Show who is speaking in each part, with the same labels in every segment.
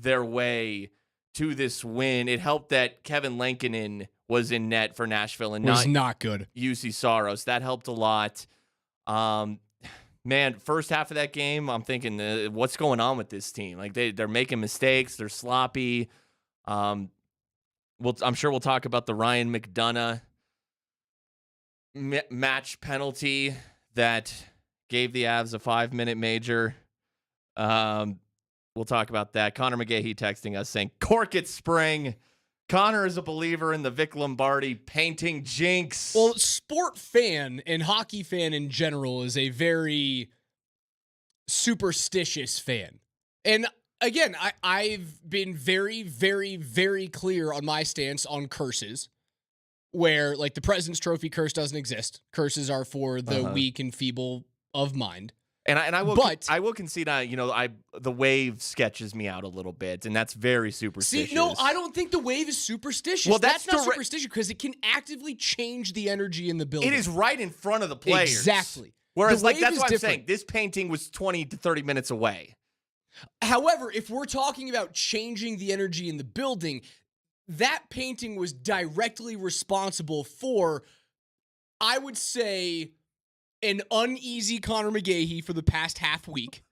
Speaker 1: their way to this win. It helped that Kevin Lankinen was in net for Nashville and
Speaker 2: was not good.
Speaker 1: UC Saros. That helped a lot. Man, first half of that game, I'm thinking, what's going on with this team? Like they're making mistakes. They're sloppy. I'm sure we'll talk about the Ryan McDonough match penalty that gave the Avs a 5-minute major. We'll talk about that. Connor McGahey texting us saying, "Cork it, Spring." Connor is a believer in the Vic Lombardi painting jinx.
Speaker 2: Well, sport fan and hockey fan in general is a very superstitious fan. And again, I've been very, very, very clear on my stance on curses, where like the President's Trophy curse doesn't exist. Curses are for the weak and feeble of mind.
Speaker 1: And I will concede, the wave sketches me out a little bit, and that's very superstitious.
Speaker 2: See, no, I don't think the wave is superstitious.
Speaker 1: Well,
Speaker 2: that's not superstitious because it can actively change the energy in the building.
Speaker 1: It is right in front of the players.
Speaker 2: Exactly.
Speaker 1: Whereas, that's what I'm saying. This painting was 20 to 30 minutes away.
Speaker 2: However, if we're talking about changing the energy in the building, that painting was directly responsible for, I would say, an uneasy Connor McGahey for the past half week,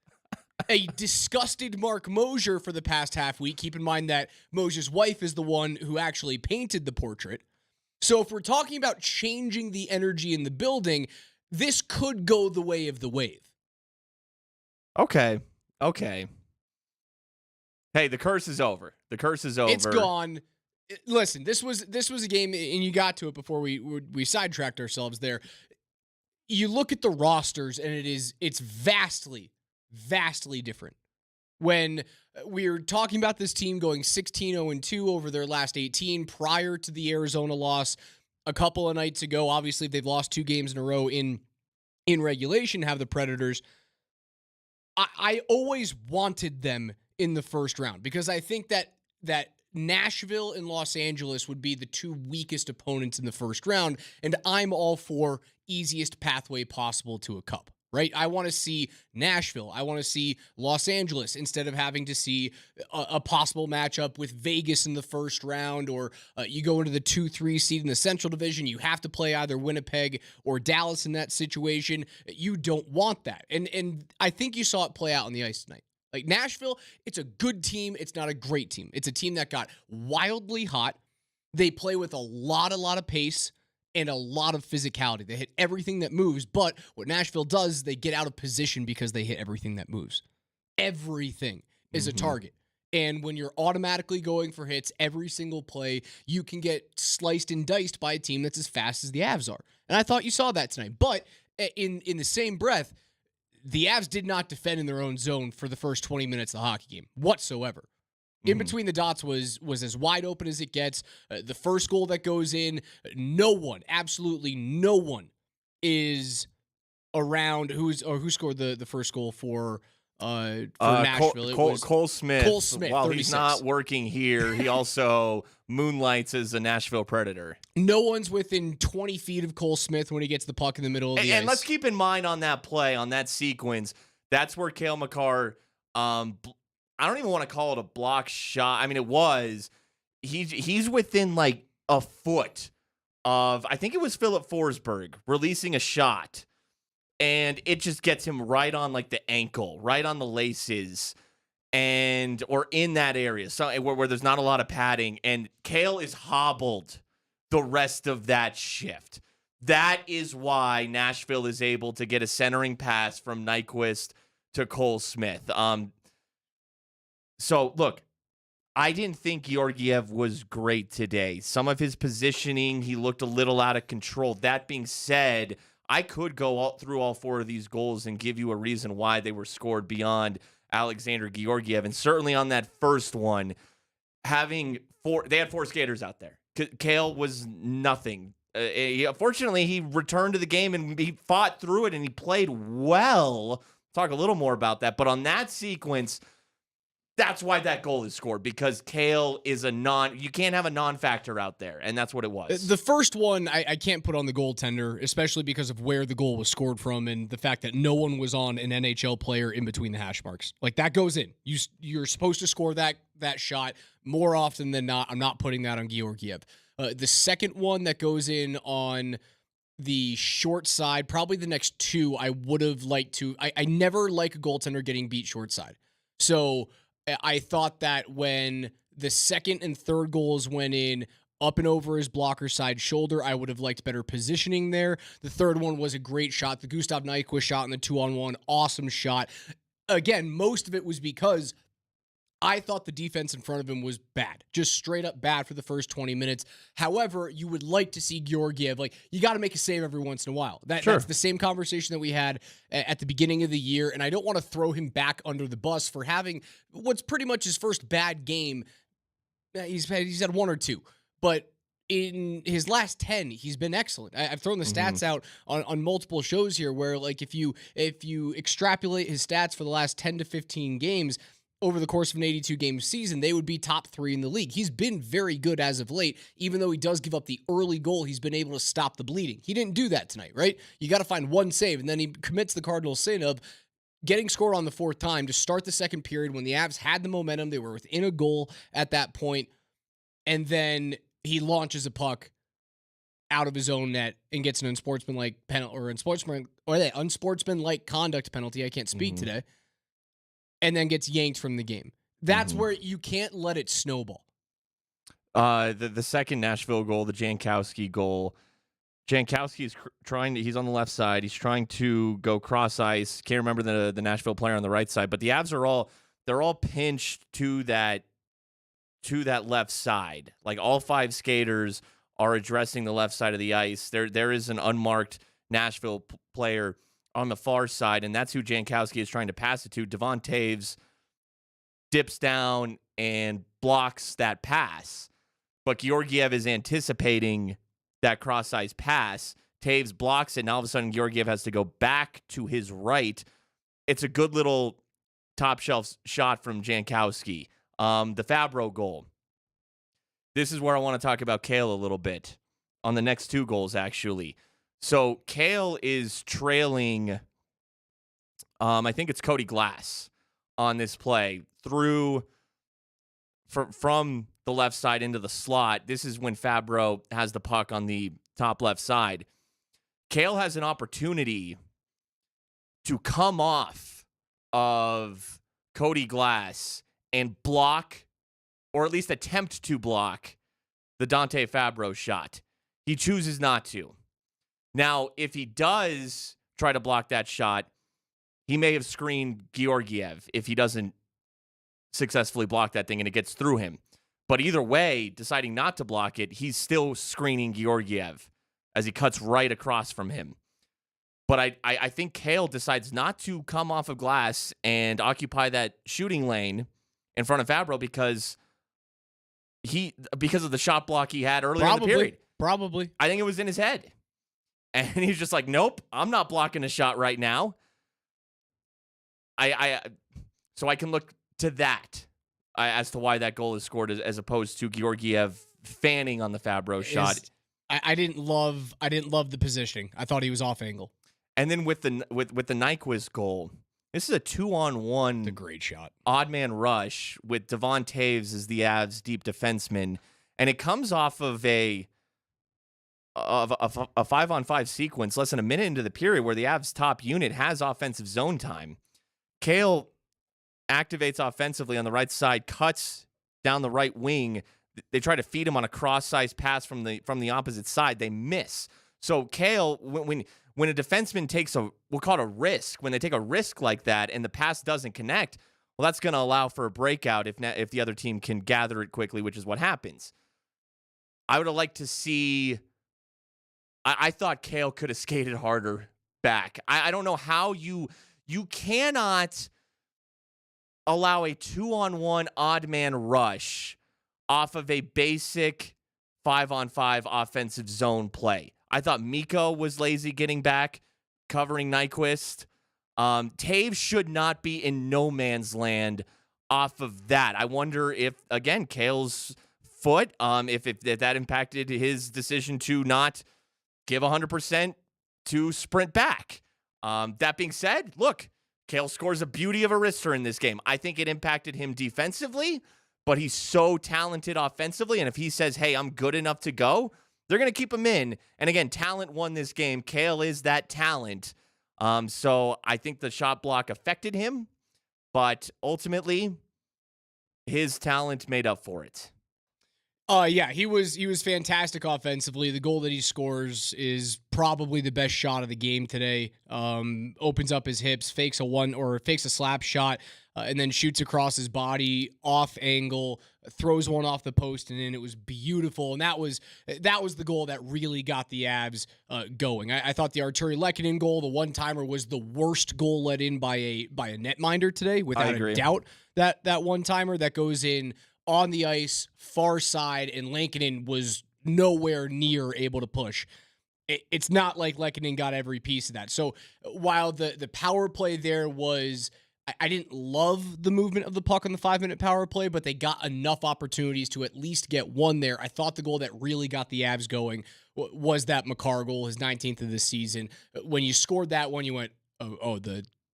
Speaker 2: a disgusted Mark Mosier for the past half week. Keep in mind that Mosier's wife is the one who actually painted the portrait. So if we're talking about changing the energy in the building, this could go the way of the wave.
Speaker 1: Okay. Hey, the curse is over. It's
Speaker 2: gone. Listen, this was a game, and you got to it before we sidetracked ourselves there. You look at the rosters, and it's vastly, vastly different. When we're talking about this team going 16-0-2 over their last 18 prior to the Arizona loss a couple of nights ago, obviously they've lost 2 games in a row in regulation, have the Predators. I always wanted them in the first round because I think that Nashville and Los Angeles would be the 2 weakest opponents in the first round, and I'm all for easiest pathway possible to a cup, right? I want to see Nashville. I want to see Los Angeles instead of having to see a possible matchup with Vegas in the first round, or you go into the 2-3 seed in the Central Division. You have to play either Winnipeg or Dallas in that situation. You don't want that. And I think you saw it play out on the ice tonight. Like Nashville, it's a good team. It's not a great team. It's a team that got wildly hot. They play with a lot of pace and a lot of physicality. They hit everything that moves, but what Nashville does is they get out of position because they hit everything that moves. Everything is a target. And when you're automatically going for hits every single play, you can get sliced and diced by a team that's as fast as the Avs are. And I thought you saw that tonight. But in the same breath, the Avs did not defend in their own zone for the first 20 minutes of the hockey game whatsoever. In between the dots was as wide open as it gets. The first goal that goes in, absolutely no one is around who scored the first goal for Nashville.
Speaker 1: Cole Smith.
Speaker 2: Cole Smith.
Speaker 1: While
Speaker 2: 36.
Speaker 1: He's not working here, he also moonlights as a Nashville Predator.
Speaker 2: No one's within 20 feet of Cole Smith when he gets the puck in the middle of the ice.
Speaker 1: And let's keep in mind on that play, on that sequence, that's where Cale Makar, I don't even want to call it a block shot. I mean, it was. He's within like a foot of, I think it was Philip Forsberg releasing a shot. And it just gets him right on like the ankle, right on the laces, or in that area, so where there's not a lot of padding. And Cale is hobbled the rest of that shift. That is why Nashville is able to get a centering pass from Nyquist to Cole Smith. So look, I didn't think Georgiev was great today. Some of his positioning, he looked a little out of control. That being said, I could go through all 4 of these goals and give you a reason why they were scored beyond Alexander Georgiev. And certainly on that first one, they had 4 skaters out there. Cale was nothing. Fortunately, he returned to the game and he fought through it and he played well. Talk a little more about that. But on that sequence, That's why that goal is scored, because Kale is you can't have a non-factor out there, and that's what it was.
Speaker 2: The first one I can't put on the goaltender, especially because of where the goal was scored from and the fact that no one was on an NHL player in between the hash marks. Like, that goes in. You're supposed to score that shot more often than not. I'm not putting that on Georgiev. The second one that goes in on the short side, probably the next two, I would have liked to. I never like a goaltender getting beat short side. So I thought that when the second and third goals went in up and over his blocker side shoulder, I would have liked better positioning there. The third one was a great shot. The Gustav Nyquist shot in the 2-on-1, awesome shot. Again, most of it was because I thought the defense in front of him was bad, just straight up bad for the first 20 minutes. However, you would like to see Georgiev, like, you got to make a save every once in a while. That's the same conversation that we had at the beginning of the year, and I don't want to throw him back under the bus for having what's pretty much his first bad game. He's had one or two, but in his last 10, he's been excellent. I've thrown the stats out on multiple shows here where, like, if you extrapolate his stats for the last 10 to 15 games, over the course of an 82-game season, they would be top 3 in the league. He's been very good as of late. Even though he does give up the early goal, he's been able to stop the bleeding. He didn't do that tonight, right? You got to find one save, and then he commits the Cardinals' sin of getting scored on the fourth time to start the second period when the Avs had the momentum. They were within a goal at that point, and then he launches a puck out of his own net and gets an unsportsmanlike penalty or unsportsmanlike conduct penalty. I can't speak today. And then gets yanked from the game. That's where you can't let it snowball.
Speaker 1: The second Nashville goal, the Jankowski goal. Jankowski is he's on the left side. He's trying to go cross ice. Can't remember the Nashville player on the right side, but the Avs they're all pinched to that left side. Like, all 5 skaters are addressing the left side of the ice. There is an unmarked Nashville player on the far side, and that's who Jankowski is trying to pass it to. Devon Toews dips down and blocks that pass, but Georgiev is anticipating that cross-ice pass. Toews blocks it, and all of a sudden Georgiev has to go back to his right. It's a good little top-shelf shot from Jankowski. The Fabro goal. This is where I want to talk about Kale a little bit on the next 2 goals, actually. So Kale is trailing, I think it's Cody Glass on this play from the left side into the slot. This is when Fabro has the puck on the top left side. Kale has an opportunity to come off of Cody Glass and block, or at least attempt to block, the Dante Fabro shot. He chooses not to. Now, if he does try to block that shot, he may have screened Georgiev if he doesn't successfully block that thing and it gets through him. But either way, deciding not to block it, he's still screening Georgiev as he cuts right across from him. But I think Kale decides not to come off of Glass and occupy that shooting lane in front of Fabro because of the shot block he had earlier in the period.
Speaker 2: Probably.
Speaker 1: I think it was in his head. And he's just like, nope, I'm not blocking a shot right now. So I can look to that as to why that goal is scored as opposed to Georgiev fanning on the Fabro shot.
Speaker 2: I didn't love the positioning. I thought he was off angle.
Speaker 1: And then with the Nyquist goal, this is a 2-on-1.
Speaker 2: It's a great shot.
Speaker 1: Odd man rush with Devon Toews as the Avs deep defenseman, and it comes off of a 5-on-5 sequence less than a minute into the period where the Avs top unit has offensive zone time. Kale activates offensively on the right side, cuts down the right wing. They try to feed him on a cross-sized pass from the opposite side. They miss. So Kale, when a defenseman takes we'll call it a risk, when they take a risk like that and the pass doesn't connect, well, that's going to allow for a breakout if the other team can gather it quickly, which is what happens. I would have liked to see. I thought Kale could have skated harder back. I don't know how you cannot allow a 2-on-1 odd man rush off of a basic 5-on-5 offensive zone play. I thought Mikko was lazy getting back, covering Nyquist. Toews should not be in no man's land off of that. I wonder if, again, Cale's foot, if that impacted his decision to not give 100% to sprint back. That being said, look, Cale scores a beauty of a wrister in this game. I think it impacted him defensively, but he's so talented offensively, and if he says, hey, I'm good enough to go, they're going to keep him in. And again, talent won this game. Cale is that talent. So I think the shot block affected him, but ultimately, his talent made up for it.
Speaker 2: Yeah, he was fantastic offensively. The goal that he scores is probably the best shot of the game today. Opens up his hips, fakes a slap shot, and then shoots across his body, off angle, throws one off the post and in. It was beautiful, and that was the goal that really got the Avs going. I thought the Arturi Lehkonen goal, the one-timer, was the worst goal let in by a netminder today, without a doubt. That one-timer that goes in on the ice, far side, and Lehkonen was nowhere near able to push. It's not like Lehkonen got every piece of that. So while the power play there was, I didn't love the movement of the puck on the 5-minute power play, but they got enough opportunities to at least get one there. I thought the goal that really got the Avs going was that Makar goal, his 19th of the season. When you scored that one, you went,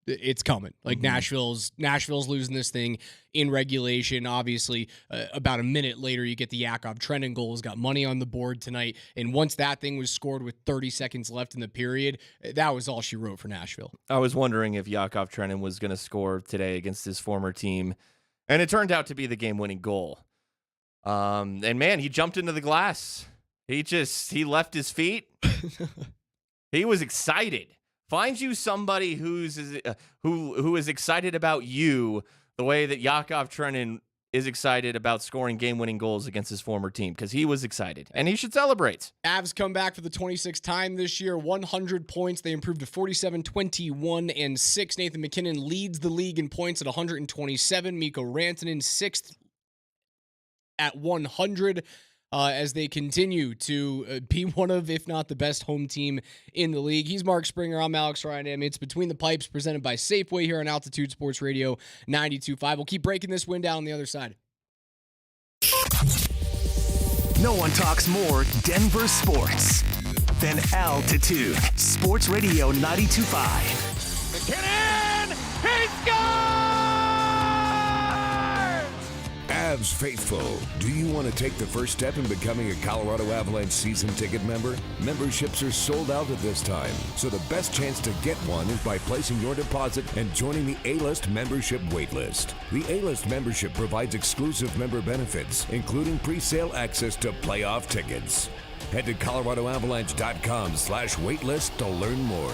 Speaker 2: it's coming. Like Nashville's losing this thing in regulation. Obviously, about a minute later, you get the Yakov Trenin goal. He's got money on the board tonight. And once that thing was scored with 30 seconds left in the period, that was all she wrote for Nashville.
Speaker 1: I was wondering if Yakov Trenin was going to score today against his former team, and it turned out to be the game-winning goal. And man, he jumped into the glass. He left his feet. He was excited. Find you somebody who is excited about you the way that Yakov Trenin is excited about scoring game-winning goals against his former team, because he was excited, and he should celebrate.
Speaker 2: Avs come back for the 26th time this year, 100 points. They improved to 47, 21, and 6. Nathan MacKinnon leads the league in points at 127. Mikko Rantanen 6th at 100. As they continue to be one of, if not the best home team in the league. He's Mark Springer. I'm Alex Ryan. It's Between the Pipes, presented by Safeway here on Altitude Sports Radio 92.5. We'll keep breaking this win down on the other side.
Speaker 3: No one talks more Denver sports than Altitude Sports Radio 92.5.
Speaker 4: MacKinnon! He scores!
Speaker 5: Avs faithful, do you want to take the first step in becoming a Colorado Avalanche season ticket member? Memberships are sold out at this time, so the best chance to get one is by placing your deposit and joining the A-List membership waitlist. The A-List membership provides exclusive member benefits, including pre-sale access to playoff tickets. Head to coloradoavalanche.com/waitlist to learn more.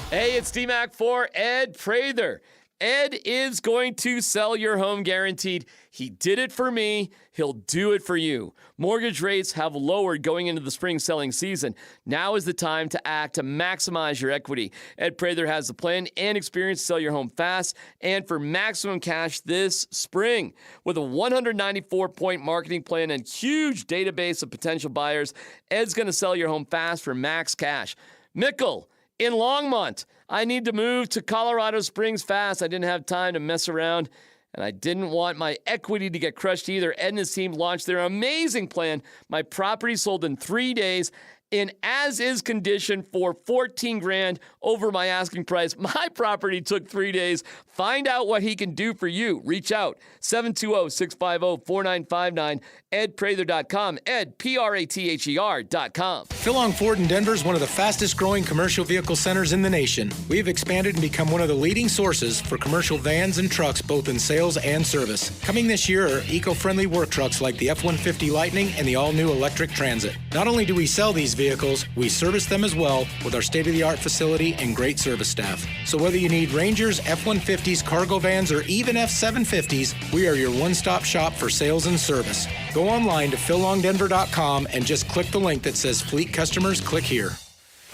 Speaker 4: Hey, it's D-Mac for Ed Prather. Ed is going to sell your home guaranteed. He did it for me. He'll do it for you. Mortgage rates have lowered going into the spring selling season. Now is the time to act to maximize your equity. Ed Prather has the plan and experience to sell your home fast and for maximum cash this spring. With a 194-point marketing plan and huge database of potential buyers, Ed's going to sell your home fast for max cash. Mickle in Longmont, I need to move to Colorado Springs fast. I didn't have time to mess around, and I didn't want my equity to get crushed either. Ed and his team launched their amazing plan. My property sold in 3 days in as-is condition for $14,000 over my asking price. My property took 3 days. Find out what he can do for you. Reach out, 720-650-4959, edprather.com, edprather.com.
Speaker 6: Philong Ford in Denver is one of the fastest growing commercial vehicle centers in the nation. We have expanded and become one of the leading sources for commercial vans and trucks, both in sales and service. Coming this year are eco-friendly work trucks like the F-150 Lightning and the all-new electric Transit. Not only do we sell these vehicles, we service them as well with our state-of-the-art facility and great service staff. So whether you need Rangers, F-150s, cargo vans, or even F-750s, we are your one-stop shop for sales and service. Go online to phillongdenver.com and just click the link that says Fleet Customers, click here.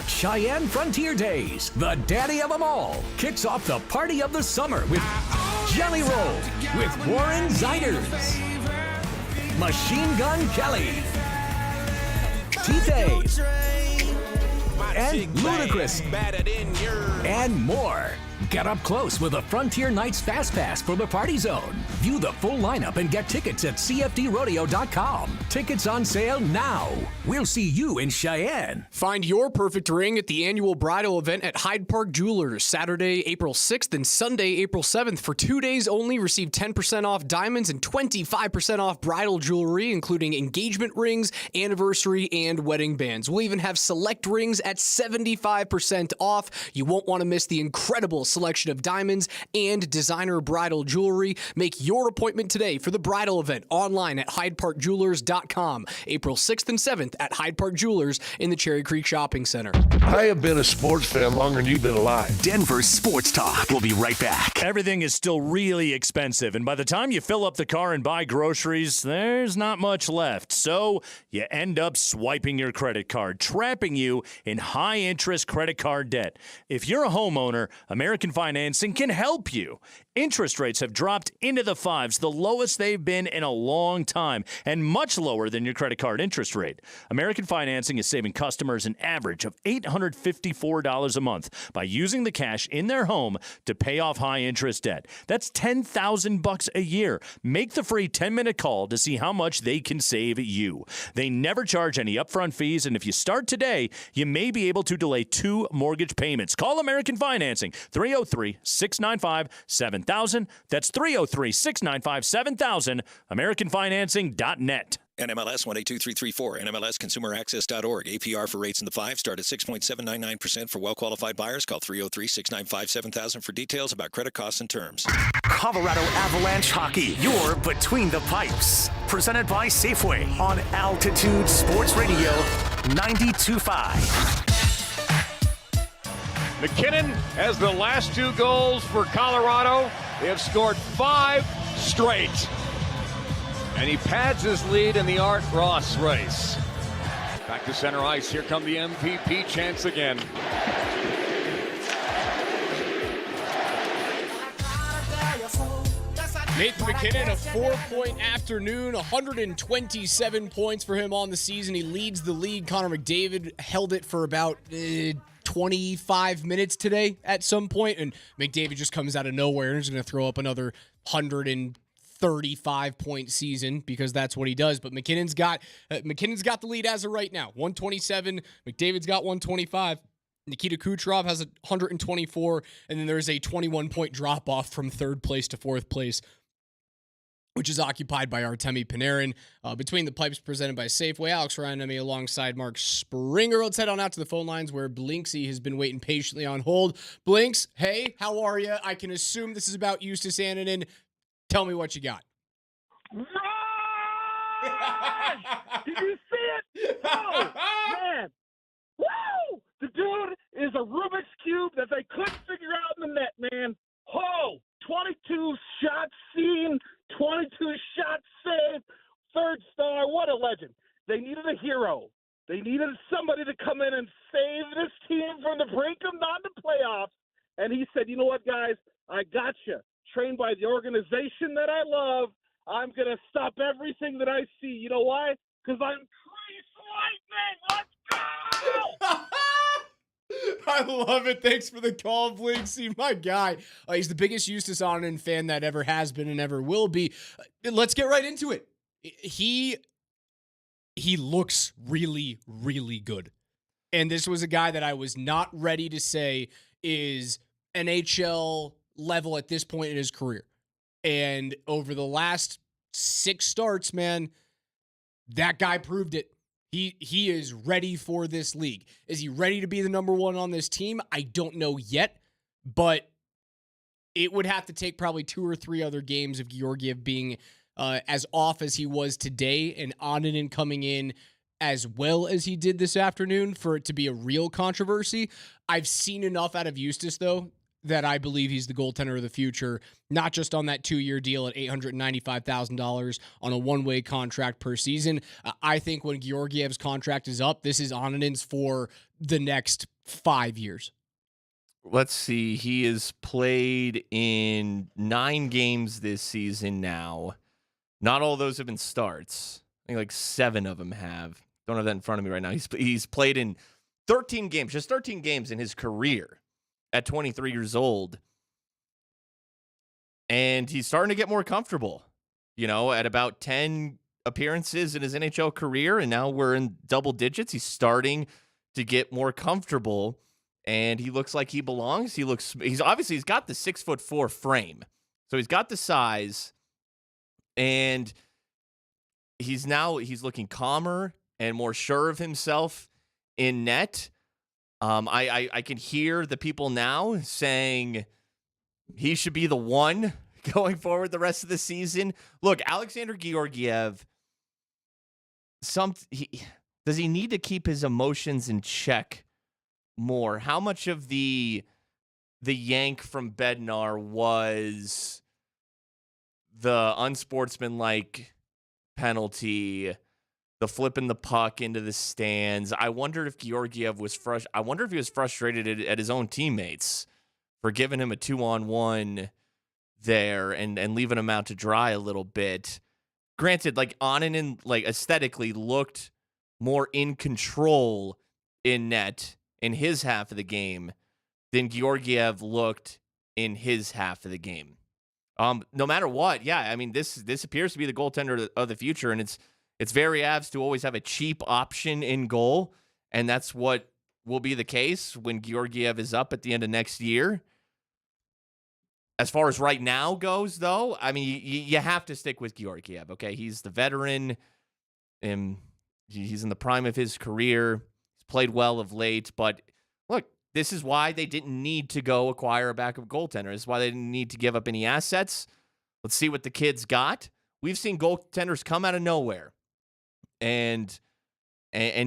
Speaker 7: Cheyenne Frontier Days, the daddy of them all, kicks off the party of the summer with Jelly Roll with Warren Ziders, Machine Gun Kelly, T-Tay, and Ludacris, and more. Get up close with a Frontier Nights Fast Pass for the Party Zone. View the full lineup and get tickets at CFDrodeo.com. Tickets on sale now. We'll see you in Cheyenne.
Speaker 2: Find your perfect ring at the annual bridal event at Hyde Park Jewelers, Saturday, April 6th and Sunday, April 7th. For 2 days only, receive 10% off diamonds and 25% off bridal jewelry, including engagement rings, anniversary, and wedding bands. We'll even have select rings at 75% off. You won't want to miss the incredible selection of diamonds and designer bridal jewelry. Make your appointment today for the bridal event online at HydeParkJewelers.com. April 6th and 7th at Hyde Park Jewelers in the Cherry Creek Shopping Center.
Speaker 8: I have been a sports fan longer than you've been alive.
Speaker 3: Denver Sports Talk. We'll be right back.
Speaker 9: Everything is still really expensive, and by the time you fill up the car and buy groceries, there's not much left. So you end up swiping your credit card, trapping you in high-interest credit card debt. If you're a homeowner, American Financing can help you. Interest rates have dropped into the fives, the lowest they've been in a long time, and much lower than your credit card interest rate. American Financing is saving customers an average of $854 a month by using the cash in their home to pay off high-interest debt. That's $10,000 a year. Make the free 10-minute call to see how much they can save you. They never charge any upfront fees, and if you start today, you may be able to delay 2 mortgage payments. Call American Financing, 303-695-7000. That's 303-695-7000, AmericanFinancing.net.
Speaker 10: NMLS 182334, NMLSConsumerAccess.org. APR for rates in the 5 start at 6.799% for well-qualified buyers. Call 303-695-7000 for details about credit costs and terms.
Speaker 3: Colorado Avalanche Hockey, you're between the pipes. Presented by Safeway on Altitude Sports Radio 92.5.
Speaker 11: McKinnon has the last 2 goals for Colorado. They have scored 5 straight. And he pads his lead in the Art Ross race. Back to center ice. Here come the MVP chance again.
Speaker 2: Nathan McKinnon, a 4-point afternoon, 127 points for him on the season. He leads the league. Connor McDavid held it for about 25 minutes today at some point, and McDavid just comes out of nowhere and is going to throw up another 135-point season because that's what he does. But McKinnon's got the lead as of right now, 127. McDavid's got 125. Nikita Kucherov has 124, and then there's a 21-point drop-off from 3rd place to 4th place, which is occupied by Artemi Panarin. Between the Pipes presented by Safeway, Alex Ryanemi alongside Mark Springer. Let's head on out to the phone lines where Blinksy has been waiting patiently on hold. Blinks, hey, how are you? I can assume this is about Justus Annunen. Tell me what you got.
Speaker 12: Did you see it? Oh, man. Woo! The dude is a Rubik's Cube that they couldn't figure out in the net, man. Oh, 22 shots seen, 22 shots saved, 3rd star. What a legend. They needed a hero. They needed somebody to come in and save this team from the brink of non-playoffs. And he said, you know what, guys? I got you. Trained by the organization that I love, I'm going to stop everything that I see. You know why? Because I'm Crease Lightning. Let's go!
Speaker 2: I love it. Thanks for the call, Blinksy, my guy. He's the biggest Justus Annunen fan that ever has been and ever will be. Let's get right into it. He looks really, really good. And this was a guy that I was not ready to say is NHL level at this point in his career. And over the last 6 starts, man, that guy proved it. He is ready for this league. Is he ready to be the number 1 on this team? I don't know yet, but it would have to take probably 2 or 3 other games of Georgiev being as off as he was today and Annunen coming in as well as he did this afternoon for it to be a real controversy. I've seen enough out of Justus, though, that I believe he's the goaltender of the future, not just on that 2-year deal at $895,000 on a one-way contract per season. I think when Georgiev's contract is up, this is Annunen's for the next 5 years.
Speaker 1: Let's see. He has played in 9 games this season now. Not all those have been starts. I think like 7 of them have. Don't have that in front of me right now. He's played in 13 games, just 13 games in his career. At 23 years old, and he's starting to get more comfortable, at about 10 appearances in his NHL career, and now we're in double digits. He's starting to get more comfortable, and he looks like he belongs. He's got the 6'4" frame, so he's got the size, and he's looking calmer and more sure of himself in net. I can hear the people now saying he should be the one going forward the rest of the season. Look, Alexander Georgiev, does he need to keep his emotions in check more? How much of the yank from Bednar was the unsportsmanlike penalty, the flipping the puck into the stands? I wondered if Georgiev was I wonder if he was frustrated at his own teammates for giving him a 2-on-1 there and leaving him out to dry a little bit. Granted, Annunen, aesthetically looked more in control in net in his half of the game than Georgiev looked in his half of the game. No matter what, yeah, I mean, this appears to be the goaltender of the future, and it's very Avs to always have a cheap option in goal, and that's what will be the case when Georgiev is up at the end of next year. As far as right now goes, though, I mean, you have to stick with Georgiev, okay? He's the veteran, and he's in the prime of his career. He's played well of late, but look, this is why they didn't need to go acquire a backup goaltender. This is why they didn't need to give up any assets. Let's see what the kids got. We've seen goaltenders come out of nowhere and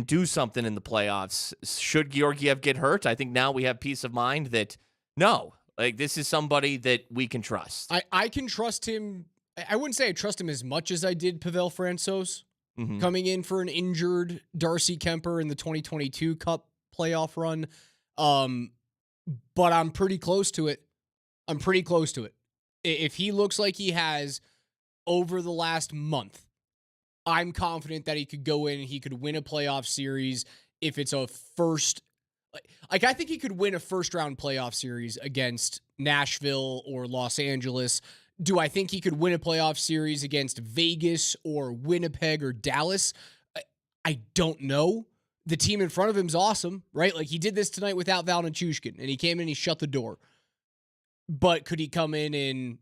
Speaker 1: do something in the playoffs. Should Georgiev get hurt, I think now we have peace of mind that no, this is somebody that we can trust.
Speaker 2: I can trust him. I wouldn't say I trust him as much as I did Pavel Francouz coming in for an injured Darcy Kemper in the 2022 Cup playoff run. But I'm pretty close to it. If he looks like he has over the last month, I'm confident that he could go in and he could win a playoff series if it's a first. I think he could win a first-round playoff series against Nashville or Los Angeles. Do I think he could win a playoff series against Vegas or Winnipeg or Dallas? I don't know. The team in front of him is awesome, right? He did this tonight without Val Nichushkin, and he came in and he shut the door. But could he come in and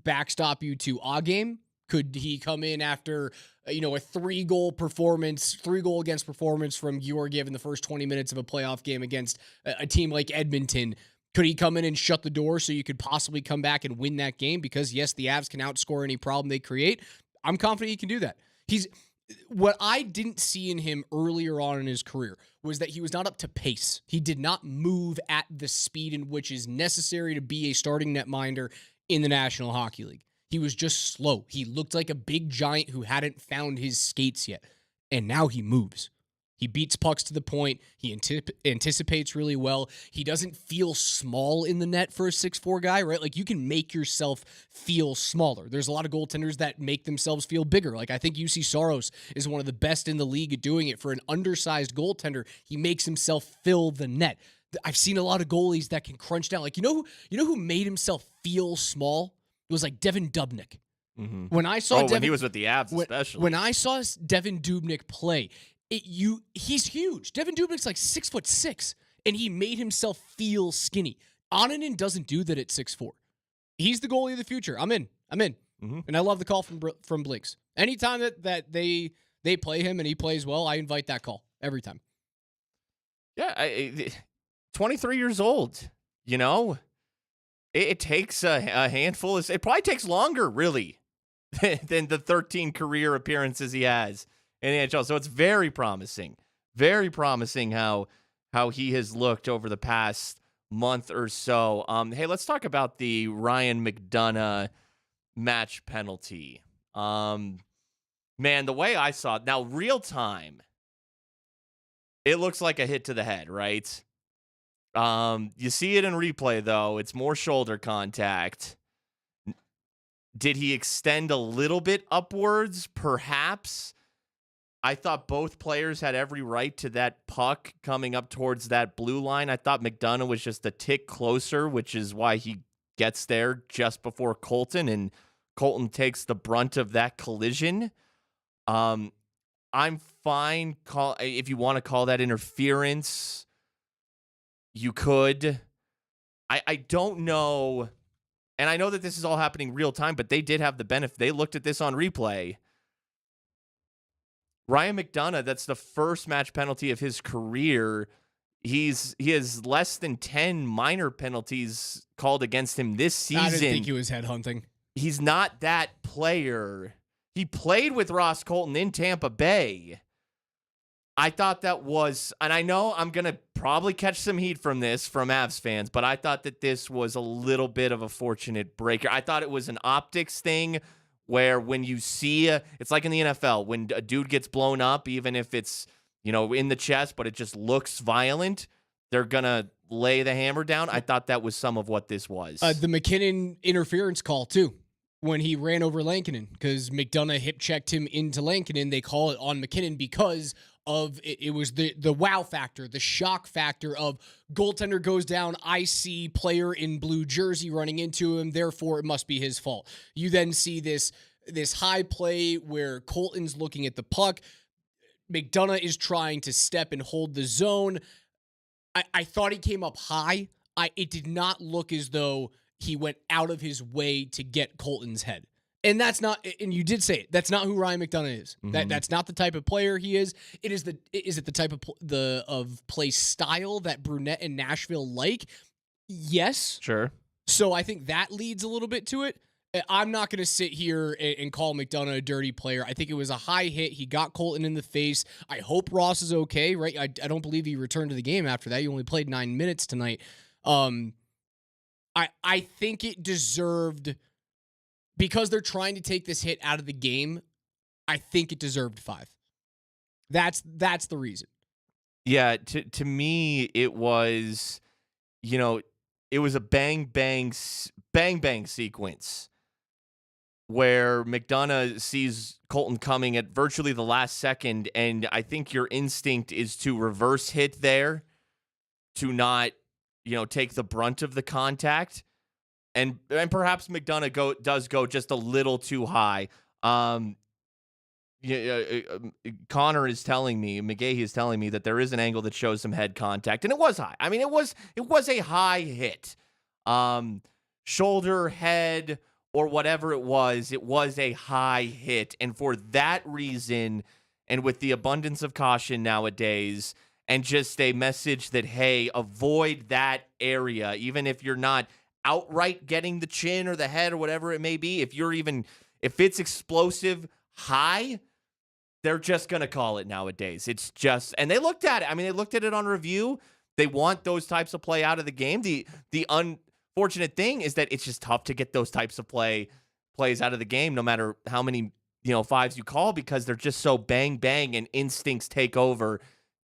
Speaker 2: backstop you to a game? Could he come in after, a 3-goal against performance from Georgiev in the first 20 minutes of a playoff game against a team like Edmonton? Could he come in and shut the door so you could possibly come back and win that game? Because, yes, the Avs can outscore any problem they create. I'm confident he can do that. What I didn't see in him earlier on in his career was that he was not up to pace. He did not move at the speed in which is necessary to be a starting netminder in the National Hockey League. He was just slow. He looked like a big giant who hadn't found his skates yet. And now he moves. He beats pucks to the point. He anticipates really well. He doesn't feel small in the net for a 6'4" guy, right? You can make yourself feel smaller. There's a lot of goaltenders that make themselves feel bigger. I think UC Saros is one of the best in the league at doing it. For an undersized goaltender, he makes himself fill the net. I've seen a lot of goalies that can crunch down. You know who made himself feel small? It was Devin Dubnyk.
Speaker 1: Mm-hmm.
Speaker 2: When I saw
Speaker 1: when he was with the Avs, especially.
Speaker 2: When I saw Devin Dubnyk play, he's huge. Devin Dubnyk's 6'6", and he made himself feel skinny. Annunen doesn't do that at 6'4". He's the goalie of the future. I'm in. Mm-hmm. And I love the call from Blinks. Anytime that they play him and he plays well, I invite that call every time.
Speaker 1: Yeah, 23 years old. It takes a handful. It probably takes longer, really, than the 13 career appearances he has in the NHL. So it's very promising how he has looked over the past month or so. Hey, let's talk about the Ryan McDonagh match penalty. Man, the way I saw it, now real time, it looks like a hit to the head, right? You see it in replay, though. It's more shoulder contact. Did he extend a little bit upwards? Perhaps. I thought both players had every right to that puck coming up towards that blue line. I thought McDonagh was just a tick closer, which is why he gets there just before Colton, and Colton takes the brunt of that collision. I'm fine. If you want to call that interference, you could. I don't know. And I know that this is all happening real time, but they did have the benefit. They looked at this on replay. Ryan McDonough, that's the first match penalty of his career. He has less than 10 minor penalties called against him this season.
Speaker 2: I didn't think he was headhunting.
Speaker 1: He's not that player. He played with Ross Colton in Tampa Bay. I thought that was, and I know I'm going to probably catch some heat from this from Avs fans, but I thought that this was a little bit of a fortunate breaker. I thought it was an optics thing where when you see, it's like in the NFL, when a dude gets blown up, even if it's, in the chest, but it just looks violent, they're going to lay the hammer down. I thought that was some of what this was.
Speaker 2: The McKinnon interference call, too, when he ran over Lankinen, because McDonough hip-checked him into Lankinen. They call it on McKinnon because of it was the wow factor, the shock factor of goaltender goes down, I see player in blue jersey running into him, therefore it must be his fault. You then see this high play where Colton's looking at the puck. McDonough is trying to step and hold the zone. I thought he came up high. It did not look as though he went out of his way to get Colton's head. And that's not, and you did say it, that's not who Ryan McDonough is.
Speaker 1: Mm-hmm.
Speaker 2: That's not the type of player he is. Is it the type of play style that Brunette and Nashville like? Yes.
Speaker 1: Sure.
Speaker 2: So I think that leads a little bit to it. I'm not going to sit here and call McDonough a dirty player. I think it was a high hit. He got Colton in the face. I hope Ross is okay, right? I don't believe he returned to the game after that. He only played 9 minutes tonight. I think it deserved, because they're trying to take this hit out of the game, I think it deserved 5. That's the reason.
Speaker 1: Yeah, to me, it was, it was a bang bang sequence where McDonough sees Colton coming at virtually the last second, and I think your instinct is to reverse hit there, to not, take the brunt of the contact. And perhaps McDonough does go just a little too high. Connor is telling me, McGahey is telling me that there is an angle that shows some head contact, and it was high. I mean, it was a high hit. Shoulder, head, or whatever it was a high hit. And for that reason, and with the abundance of caution nowadays, and just a message that, hey, avoid that area, even if you're not outright getting the chin or the head or whatever it may be, if it's explosive high, they're just going to call it nowadays. It's just, and they looked at it. I mean, they looked at it on review. They want those types of play out of the game. The unfortunate thing is that it's just tough to get those types of plays out of the game, no matter how many, fives you call, because they're just so bang, bang, and instincts take over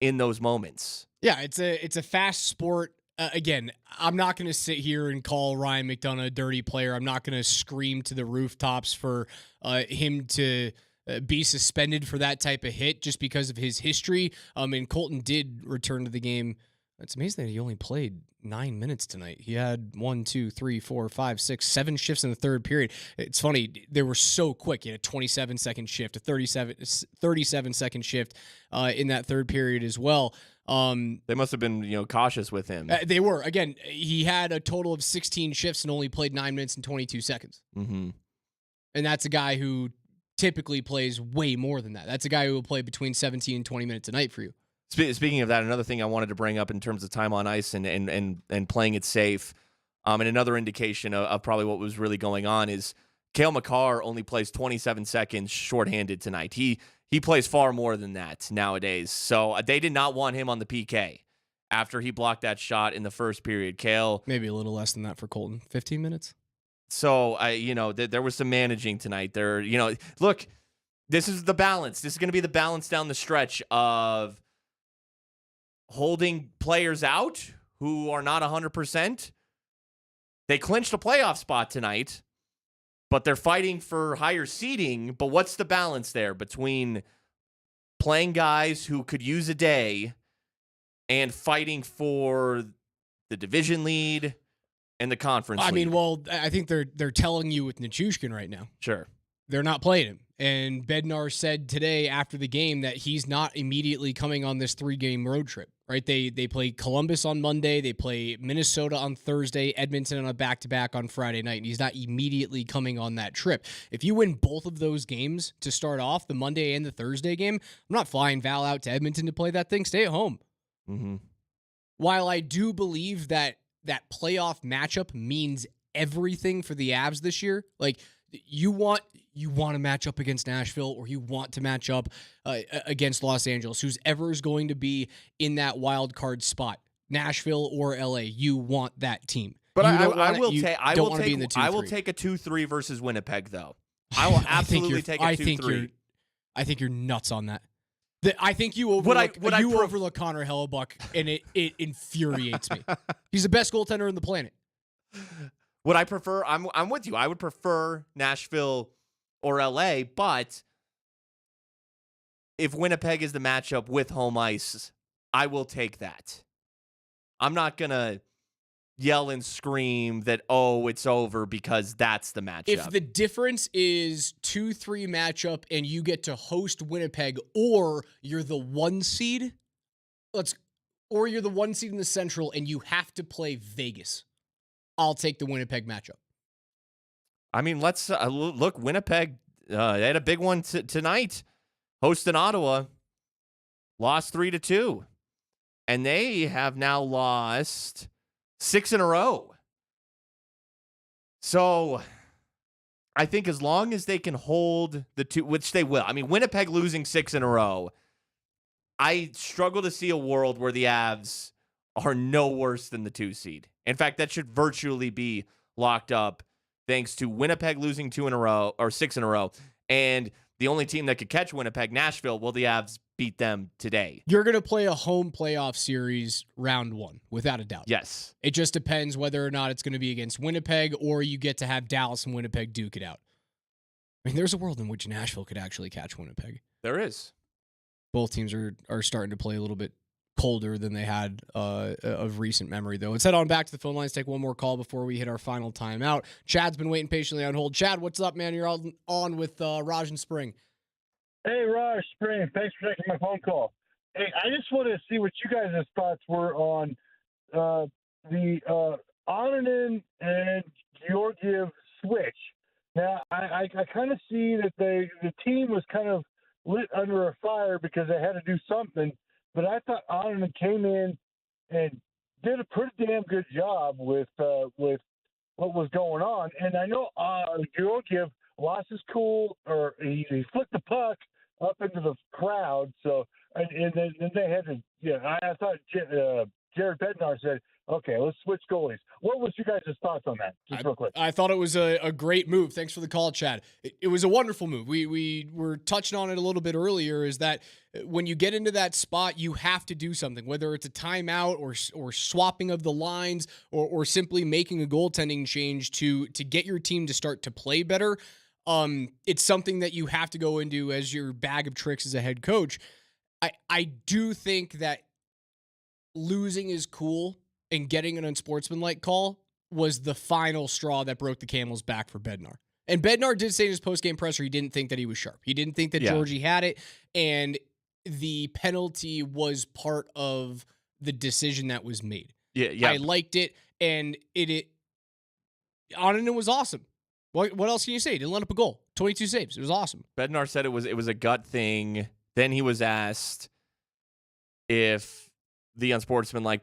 Speaker 1: in those moments.
Speaker 2: Yeah, it's a fast sport. Again, I'm not going to sit here and call Ryan McDonough a dirty player. I'm not going to scream to the rooftops for him to be suspended for that type of hit just because of his history. And Colton did return to the game. It's amazing that he only played 9 minutes tonight. He had 1, 2, 3, 4, 5, 6, 7 shifts in the third period. It's funny, they were so quick. He had a 27-second shift, a 37-second shift in that third period as well.
Speaker 1: They must have been, cautious with him.
Speaker 2: They were. Again, he had a total of 16 shifts and only played 9 minutes and 22 seconds.
Speaker 1: Mm-hmm.
Speaker 2: And that's a guy who typically plays way more than that. That's a guy who will play between 17 and 20 minutes a night for you.
Speaker 1: Speaking of that, another thing I wanted to bring up in terms of time on ice and playing it safe, and another indication of probably what was really going on is Cale Makar only plays 27 seconds shorthanded tonight. He plays far more than that nowadays. So they did not want him on the PK after he blocked that shot in the first period. Cale,
Speaker 2: maybe a little less than that for Colton, 15 minutes.
Speaker 1: So there was some managing tonight. Look, this is the balance. This is going to be the balance down the stretch of holding players out who are not 100%. They clinched a playoff spot tonight, but they're fighting for higher seeding. But what's the balance there between playing guys who could use a day and fighting for the division lead in the conference.
Speaker 2: I mean,
Speaker 1: lead.
Speaker 2: well, I think they're telling you with Nichushkin right now.
Speaker 1: Sure.
Speaker 2: They're not playing him. And Bednar said today after the game that he's not immediately coming on this 3-game road trip, right? They play Columbus on Monday. They play Minnesota on Thursday, Edmonton on a back-to-back on Friday night, and he's not immediately coming on that trip. If you win both of those games to start off, the Monday and the Thursday game, I'm not flying Val out to Edmonton to play that thing. Stay at home.
Speaker 1: Mm-hmm.
Speaker 2: While I do believe that playoff matchup means everything for the Avs this year, like you want to match up against Nashville or you want to match up against Los Angeles, who's ever is going to be in that wild card spot, Nashville or LA, you want that team.
Speaker 1: But
Speaker 2: I
Speaker 1: will take a 2-3 versus Winnipeg, though. I will absolutely take a 2-3.
Speaker 2: I think you're nuts on that. I think you overlook Connor Hellebuck, and it infuriates me. He's the best goaltender on the planet.
Speaker 1: Would I prefer? I'm with you. I would prefer Nashville or LA, but if Winnipeg is the matchup with home ice, I will take that. I'm not gonna yell and scream that it's over because that's the matchup.
Speaker 2: If the difference is 2-3 matchup and you get to host Winnipeg, or you're the 1 seed, or you're the 1 seed in the Central and you have to play Vegas, I'll take the Winnipeg matchup.
Speaker 1: I mean, let's look. Winnipeg, they had a big one tonight, hosting Ottawa, lost 3-2, and they have now lost 6 in a row. So I think as long as they can hold the two, which they will. I mean, Winnipeg losing 6 in a row, I struggle to see a world where the Avs are no worse than the 2 seed. In fact, that should virtually be locked up thanks to Winnipeg losing 2 in a row or 6 in a row. And the only team that could catch Winnipeg, Nashville, the Avs beat them today.
Speaker 2: You're going to play a home playoff series round 1, without a doubt.
Speaker 1: Yes.
Speaker 2: It just depends whether or not it's going to be against Winnipeg or you get to have Dallas and Winnipeg duke it out. I mean, there's a world in which Nashville could actually catch Winnipeg.
Speaker 1: There is.
Speaker 2: Both teams are starting to play a little bit colder than they had of recent memory, though. Let's head on back to the phone lines, take one more call before we hit our final timeout. Chad's been waiting patiently on hold. Chad, what's up, man? You're on with Raj and Spring.
Speaker 12: Hey, Raj, Spring. Thanks for taking my phone call. Hey, I just wanted to see what you guys' thoughts were on the Onanen and Georgiev switch. Now, I kind of see that the team was kind of lit under a fire because they had to do something. But I thought Onanen came in and did a pretty damn good job with what was going on. And I know Georgiev lost his cool, or he flicked the puck up into the crowd. So and then they had to. Yeah, I thought Jared Bednar said, "Okay, let's switch goalies." What was you guys' thoughts on that? Just real quick.
Speaker 2: I thought it was a great move. Thanks for the call, Chad. It was a wonderful move. We were touching on it a little bit earlier, is that when you get into that spot, you have to do something, whether it's a timeout or swapping of the lines or simply making a goaltending change to get your team to start to play better. It's something that you have to go into as your bag of tricks as a head coach. I do think that losing is cool, and getting an unsportsmanlike call was the final straw that broke the camel's back for Bednar. And Bednar did say in his post-game presser he didn't think that he was sharp. He didn't think that Georgie had it, and the penalty was part of the decision that was made.
Speaker 1: Yeah.
Speaker 2: I liked it, and Onanen was awesome. What else can you say? He didn't let up a goal. 22 saves. It was awesome.
Speaker 1: Bednar said it was a gut thing. Then he was asked if the unsportsmanlike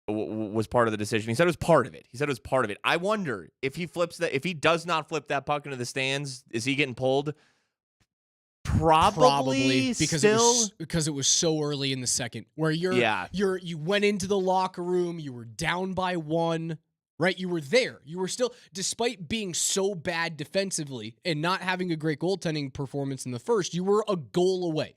Speaker 1: was part of the decision. He said it was part of it. I wonder if he does not flip that puck into the stands, is he getting pulled? Probably
Speaker 2: because it was so early in the second where you went into the locker room, you were down by 1, right? You were there. You were still, despite being so bad defensively and not having a great goaltending performance in the first, you were a goal away.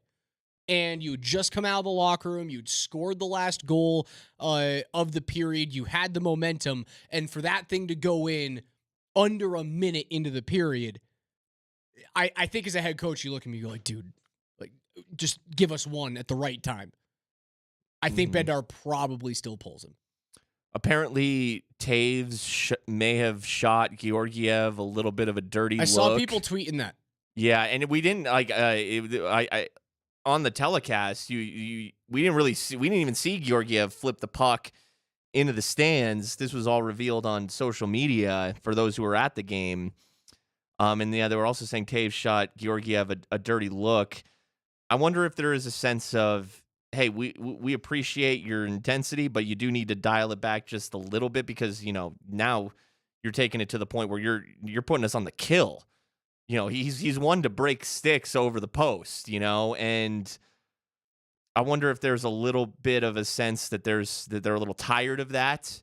Speaker 2: And you had just come out of the locker room. You'd scored the last goal of the period. You had the momentum. And for that thing to go in under a minute into the period, I think as a head coach, you look at me, you go like, dude, like, just give us one at the right time. I think Bednar probably still pulls him.
Speaker 1: Apparently, Taves may have shot Georgiev a little bit of a dirty look.
Speaker 2: I saw people tweeting that.
Speaker 1: Yeah, and we didn't I on the telecast. We didn't even see Georgiev flip the puck into the stands. This was all revealed on social media for those who were at the game. And yeah, they were also saying Taves shot Georgiev a dirty look. I wonder if there is a sense of, hey, we appreciate your intensity, but you do need to dial it back just a little bit because, now you're taking it to the point where you're putting us on the kill. He's one to break sticks over the post, and I wonder if there's a little bit of a sense that they're a little tired of that.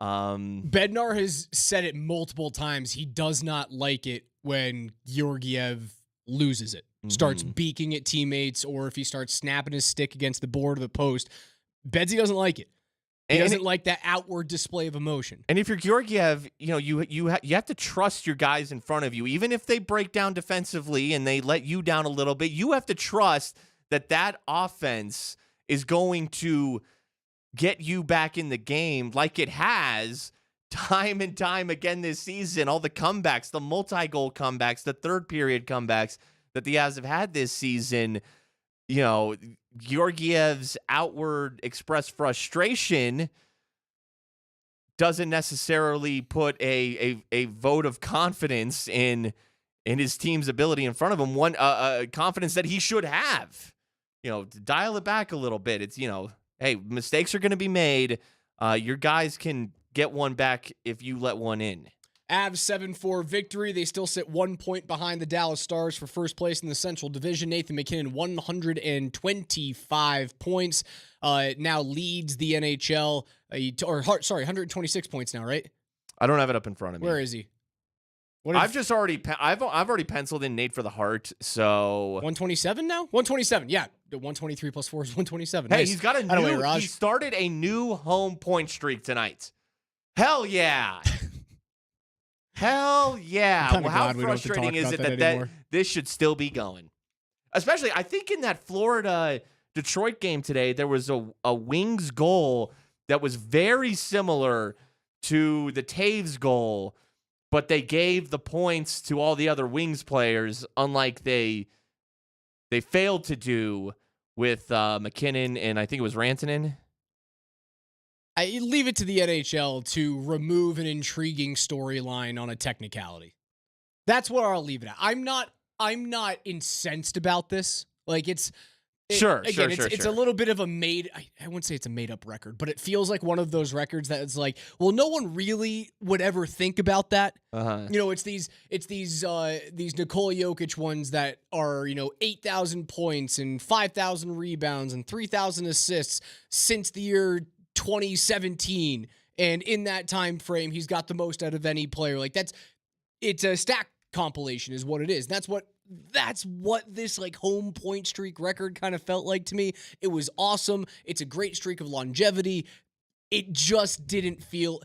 Speaker 2: Bednar has said it multiple times. He does not like it when Georgiev loses it, starts beaking at teammates, or if he starts snapping his stick against the board of the post. Bedsy doesn't like it. He doesn't like that outward display of emotion.
Speaker 1: And if you're Georgiev, you have to trust your guys in front of you. Even if they break down defensively and they let you down a little bit, you have to trust that offense is going to get you back in the game like it has time and time again this season. All the comebacks, the multi-goal comebacks, the third period comebacks that the Avs have had this season, Georgiev's outward expressed frustration doesn't necessarily put a vote of confidence in his team's ability in front of him. One confidence that he should have. Dial it back a little bit. It's hey, mistakes are going to be made. Your guys can get one back if you let one in.
Speaker 2: Avs 7-4 victory. They still sit 1 point behind the Dallas Stars for first place in the Central Division. Nathan MacKinnon, 125 points, now leads the NHL. 126 points now, right?
Speaker 1: I don't have it up in front of me.
Speaker 2: Where is he?
Speaker 1: I've already penciled in Nate for the Hart. So
Speaker 2: 127 now? 127. Yeah, 123 plus 4 is 127.
Speaker 1: Hey,
Speaker 2: nice.
Speaker 1: he's got he started a new home point streak tonight. Hell yeah. Hell yeah.
Speaker 2: Well, how frustrating is it that
Speaker 1: this should still be going? Especially, I think in that Florida-Detroit game today, there was a Wings goal that was very similar to the Taves goal, but they gave the points to all the other Wings players, unlike they failed to do with McKinnon and I think it was Rantanen.
Speaker 2: I leave it to the NHL to remove an intriguing storyline on a technicality. That's where I'll leave it at. I'm not incensed about this. Like it's a little bit of a I wouldn't say it's a made up record, but it feels like one of those records that it's like, well, no one really would ever think about that. It's these Nikola Jokic ones that are 8,000 points and 5,000 rebounds and 3,000 assists since the year 2017, and in that time frame he's got the most out of any player. Like it's a stack compilation is what it is. That's what this like home point streak record kind of felt like to me. It was awesome. It's a great streak of longevity. It just didn't feel,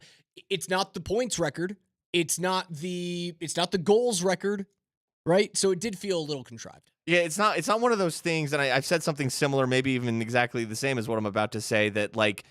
Speaker 2: it's not the points record. It's not the goals record, right? So it did feel a little contrived.
Speaker 1: Yeah, it's not one of those things, and I've said something similar, maybe even exactly the same as what I'm about to say, that like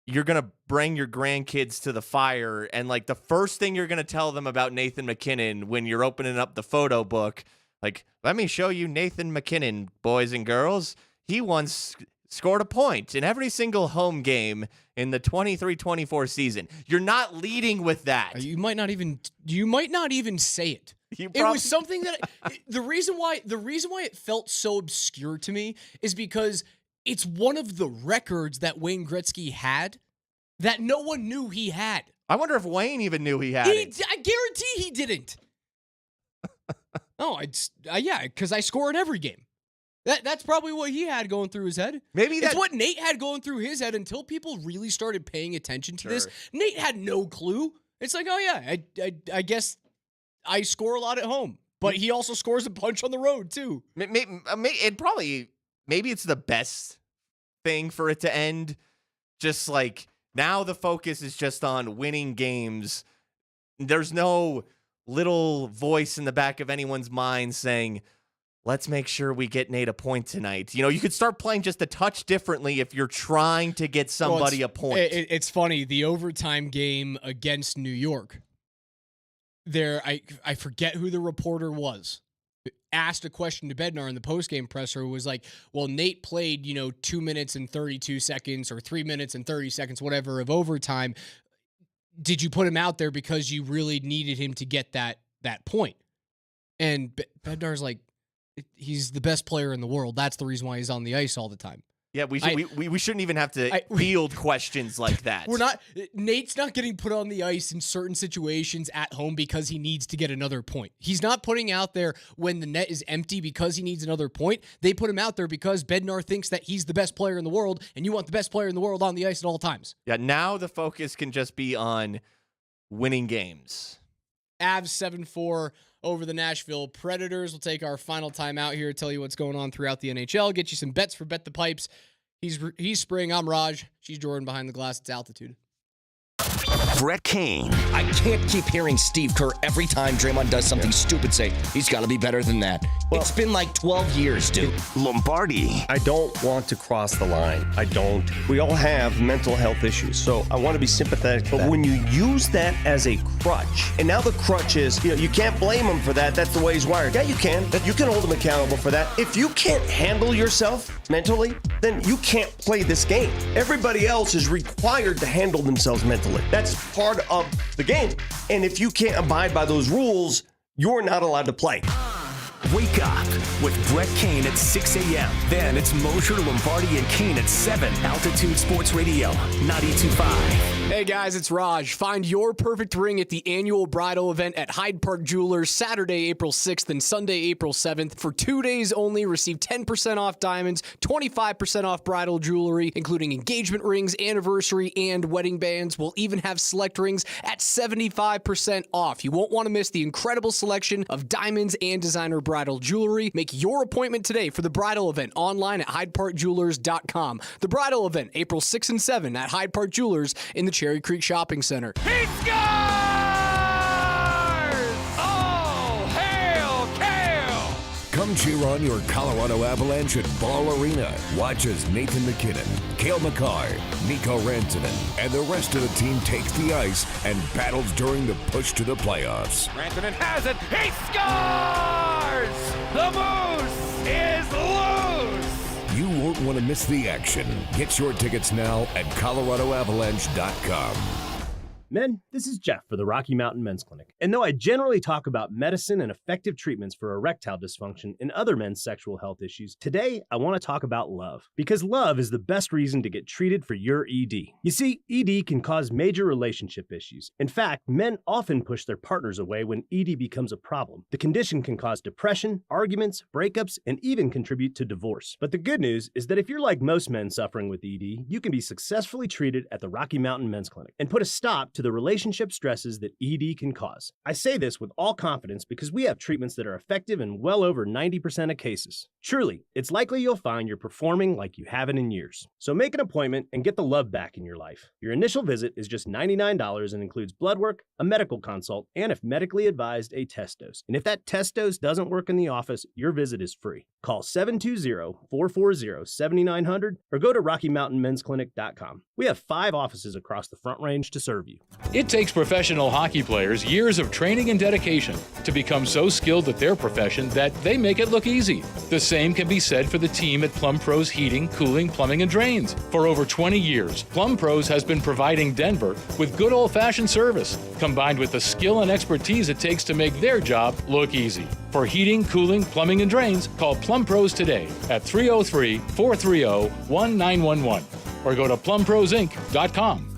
Speaker 1: you're going to bring your grandkids to the fire, and like the first thing you're going to tell them about Nathan MacKinnon when you're opening up the photo book, like, let me show you Nathan MacKinnon, boys and girls. He once scored a point in every single home game in the 23-24 season. You're not leading with that.
Speaker 2: You might not even say it. It was something that the reason why it felt so obscure to me is because it's one of the records that Wayne Gretzky had that no one knew he had.
Speaker 1: I wonder if Wayne even knew he had it.
Speaker 2: I guarantee he didn't. Because I score in every game. That's probably what he had going through his head. It's what Nate had going through his head until people really started paying attention to this. Nate had no clue. It's like, oh yeah, I guess I score a lot at home, but he also scores a bunch on the road too.
Speaker 1: Maybe it's the best thing for it to end. Just like now the focus is just on winning games. There's no little voice in the back of anyone's mind saying, let's make sure we get Nate a point tonight. You could start playing just a touch differently if you're trying to get somebody a point.
Speaker 2: It's funny. The overtime game against New York, I forget who the reporter was, asked a question to Bednar in the postgame presser, was like, well, Nate played, 2 minutes and 32 seconds or 3 minutes and 30 seconds, whatever, of overtime. Did you put him out there because you really needed him to get that point? And Bednar's like, he's the best player in the world. That's the reason why he's on the ice all the time.
Speaker 1: Yeah, we shouldn't even have to field questions like that.
Speaker 2: Nate's not getting put on the ice in certain situations at home because he needs to get another point. He's not putting out there when the net is empty because he needs another point. They put him out there because Bednar thinks that he's the best player in the world, and you want the best player in the world on the ice at all times.
Speaker 1: Yeah, now the focus can just be on winning games.
Speaker 2: Avs 7-4 over the Nashville Predators. We'll take our final time out here, tell you what's going on throughout the NHL, get you some bets for Bet the Pipes. He's Spring. I'm Raj. She's Jordan behind the glass. It's Altitude.
Speaker 3: Brett Kane.
Speaker 13: I can't keep hearing Steve Kerr every time Draymond does something stupid say, he's got to be better than that. Well, it's been like 12 years, dude.
Speaker 3: Lombardi.
Speaker 14: I don't want to cross the line. I don't. We all have mental health issues, so I want to be sympathetic to that. But when you use that as a crutch, and now the crutch is, you can't blame him for that. That's the way he's wired. Yeah, you can. You can hold him accountable for that. If you can't handle yourself mentally, then you can't play this game. Everybody else is required to handle themselves mentally. That's part of the game. And if you can't abide by those rules, you're not allowed to play.
Speaker 3: Wake Up with Brett Kane at 6 a.m. Then it's Mosher, Lombardi, and Kane at 7. Altitude Sports Radio, 92.5.
Speaker 2: Hey guys, it's Raj. Find your perfect ring at the annual bridal event at Hyde Park Jewelers Saturday, April 6th and Sunday, April 7th. For 2 days only, receive 10% off diamonds, 25% off bridal jewelry, including engagement rings, anniversary, and wedding bands. We'll even have select rings at 75% off. You won't want to miss the incredible selection of diamonds and designer bridal jewelry. Make your appointment today for the bridal event online at HydeParkJewelers.com. The bridal event, April 6 and 7 at Hyde Park Jewelers in the Cherry Creek Shopping Center.
Speaker 11: He scores! Oh, hail, Kale!
Speaker 5: Come cheer on your Colorado Avalanche at Ball Arena. Watch as Nathan McKinnon, Cale Makar, Nico Rantanen, and the rest of the team takes the ice and battles during the push to the playoffs.
Speaker 11: Rantanen has it. He scores! The Moose is loose!
Speaker 5: You won't want to miss the action. Get your tickets now at ColoradoAvalanche.com.
Speaker 15: Men, this is Jeff for the Rocky Mountain Men's Clinic. And though I generally talk about medicine and effective treatments for erectile dysfunction and other men's sexual health issues, today I want to talk about love. Because love is the best reason to get treated for your ED. You see, ED can cause major relationship issues. In fact, men often push their partners away when ED becomes a problem. The condition can cause depression, arguments, breakups, and even contribute to divorce. But the good news is that if you're like most men suffering with ED, you can be successfully treated at the Rocky Mountain Men's Clinic and put a stop to the relationship stresses that ED can cause. I say this with all confidence because we have treatments that are effective in well over 90% of cases. Truly, it's likely you'll find you're performing like you haven't in years. So make an appointment and get the love back in your life. Your initial visit is just $99 and includes blood work, a medical consult, and if medically advised, a test dose. And if that test dose doesn't work in the office, your visit is free. Call 720-440-7900 or go to RockyMountainMen'sClinic.com. We have 5 offices across the Front Range to serve you.
Speaker 16: It takes professional hockey players years of training and dedication to become so skilled at their profession that they make it look easy. The same can be said for the team at Plum Pros Heating, Cooling, Plumbing, and Drains. For over 20 years, Plum Pros has been providing Denver with good old-fashioned service, combined with the skill and expertise it takes to make their job look easy. For heating, cooling, plumbing, and drains, call Plum Pros today at 303-430-1911 or go to plumprosinc.com.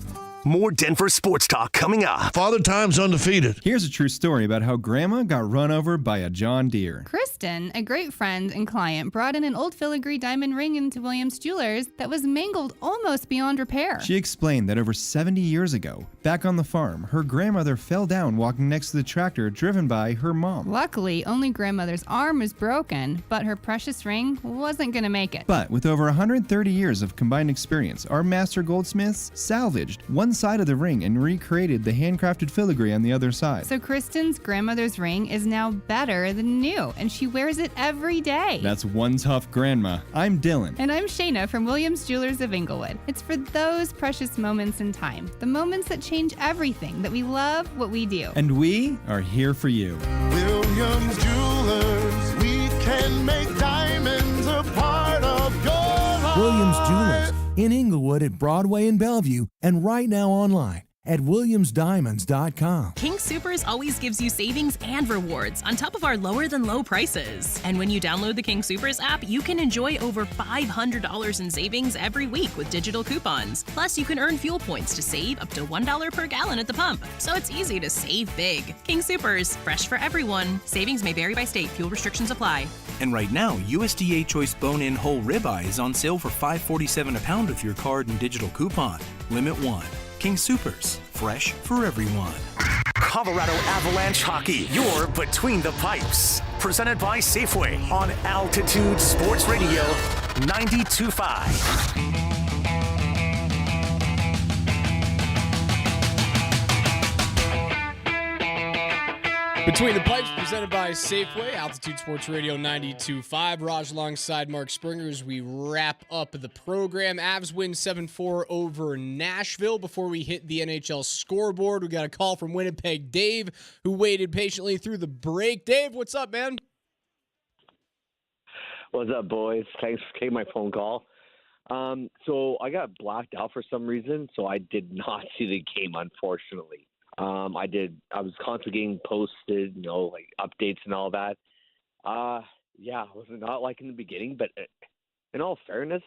Speaker 3: More Denver sports talk coming up.
Speaker 8: Father Time's undefeated.
Speaker 17: Here's a true story about how Grandma got run over by a John Deere.
Speaker 18: Kristen, a great friend and client, brought in an old filigree diamond ring into Williams Jewelers that was mangled almost beyond repair.
Speaker 17: She explained that over 70 years ago, back on the farm, her grandmother fell down walking next to the tractor driven by her mom.
Speaker 18: Luckily, only grandmother's arm was broken, but her precious ring wasn't going to make it.
Speaker 17: But with over 130 years of combined experience, our master goldsmiths salvaged one side of the ring and recreated the handcrafted filigree on the other side.
Speaker 18: So Kristen's grandmother's ring is now better than new, and she wears it every day.
Speaker 17: That's one tough grandma. I'm Dylan.
Speaker 18: And I'm Shayna from Williams Jewelers of Inglewood. It's for those precious moments in time, the moments that change everything, that we love what we do.
Speaker 17: And we are here for you.
Speaker 19: Williams Jewelers, we can make diamonds a part of your life.
Speaker 20: Williams Jewelers in Inglewood at Broadway and Bellevue, and right now online at WilliamsDiamonds.com.
Speaker 21: King Soopers always gives you savings and rewards on top of our lower than low prices. And when you download the King Soopers app, you can enjoy over $500 in savings every week with digital coupons. Plus, you can earn fuel points to save up to $1 per gallon at the pump. So it's easy to save big. King Soopers, fresh for everyone. Savings may vary by state. Fuel restrictions apply.
Speaker 22: And right now, USDA Choice Bone-In Whole Ribeye is on sale for $5.47 a pound with your card and digital coupon. Limit 1. King Soopers, fresh for everyone.
Speaker 3: Colorado Avalanche Hockey, you're Between the Pipes. Presented by Safeway on Altitude Sports Radio 92.5.
Speaker 2: Between the Pipes, presented by Safeway, Altitude Sports Radio 92.5. Raj alongside Mark Springer as we wrap up the program. Avs win 7-4 over Nashville. Before we hit the NHL scoreboard, we got a call from Winnipeg Dave, who waited patiently through the break. Dave, what's up, man?
Speaker 23: What's up, boys? Thanks for taking my phone call. So I got blacked out for some reason, so I did not see the game, unfortunately. I was constantly getting posted, like updates and all that. Yeah, I was not like in the beginning, but in all fairness,